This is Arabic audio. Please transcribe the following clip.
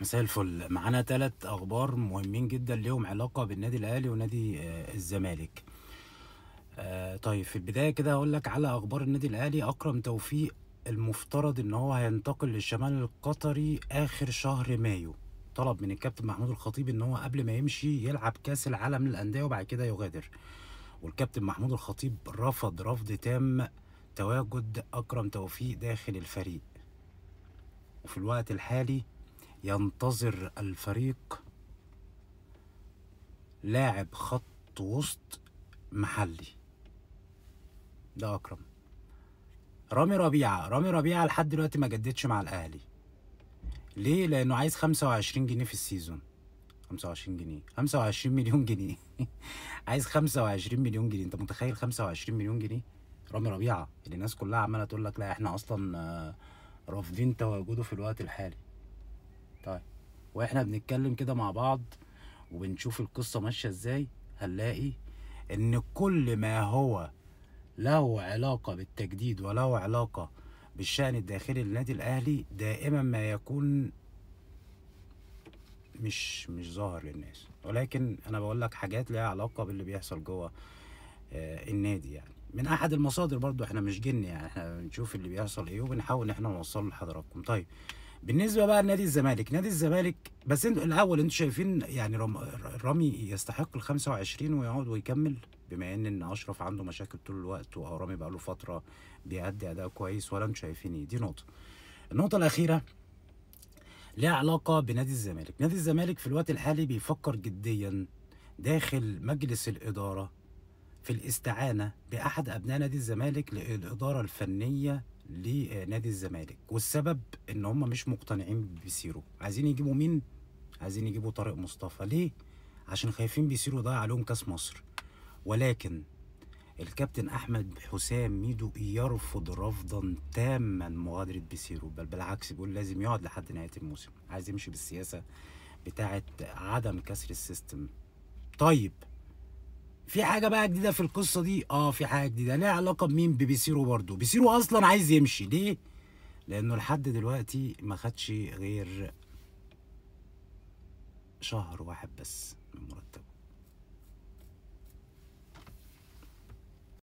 مساء الفل. معانا 3 اخبار مهمين جدا ليهم علاقه بالنادي الاهلي ونادي الزمالك. طيب، في البدايه كده هقول لك على اخبار النادي الاهلي. اكرم توفيق المفترض ان هو هينتقل للشمال القطري اخر شهر مايو. طلب من الكابتن محمود الخطيب ان هو قبل ما يمشي يلعب كاس العالم للانديه وبعد كده يغادر، والكابتن محمود الخطيب رفض تام تواجد اكرم توفيق داخل الفريق. وفي الوقت الحالي ينتظر الفريق لاعب خط وسط محلي. ده اكرم. رامي ربيعه لحد دلوقتي ما جددش مع الاهلي. ليه؟ لانه عايز 25 جنيه في السيزون. 25 مليون جنيه عايز 25 مليون جنيه. انت متخيل 25 مليون جنيه؟ رامي ربيعه اللي الناس كلها عماله تقول لك لا احنا اصلا رافضين تواجده في الوقت الحالي. طيب، واحنا بنتكلم كده مع بعض وبنشوف القصه ماشيه ازاي، هنلاقي ان كل ما هو له علاقة بالتجديد وله علاقة بالشأن الداخلي للنادي الأهلي دائما ما يكون مش ظاهر للناس، ولكن أنا بقول لك حاجات ليها علاقة باللي بيحصل جوه النادي، يعني من أحد المصادر. برضو احنا مش جن، يعني احنا بنشوف اللي بيحصل ايه وبنحاول ان احنا نوصله لحضراتكم. طيب، بالنسبة بقى لنادي الزمالك، نادي الزمالك بس انتوا الأول انتوا شايفين يعني رامي يستحق ال 25 ويقعد ويكمل، بما ان اشرف عنده مشاكل طول الوقت ورامي بقى له فترة بيأدي أداء كويس، ولا انتوا شايفين ايه؟ دي نقطة. النقطة الأخيرة ليها علاقة بنادي الزمالك. نادي الزمالك في الوقت الحالي بيفكر جديا داخل مجلس الإدارة في الاستعانة بأحد أبناء نادي الزمالك للإدارة الفنية لنادي الزمالك، والسبب إن هم مش مقتنعين بسيرو. عايزين يجيبوا مين؟ عايزين يجيبوا طارق مصطفى. ليه؟ عشان خايفين بيسيرو ضيع عليهم كاس مصر. ولكن الكابتن أحمد حسام ميدو يرفض رفضا تاما مغادرة بيسيرو، بل بالعكس بيقول لازم يقعد لحد نهاية الموسم. عايز يمشي بالسياسة بتاعة عدم كسر السيستم. طيب، في حاجة بقى جديدة في القصة دي. في حاجة جديدة ليها علاقة بمين؟ ببيسيرو برضو. بيسيرو اصلا عايز يمشي. ليه؟ لانه لحد دلوقتي ما خدش غير شهر واحد بس من مرتبه.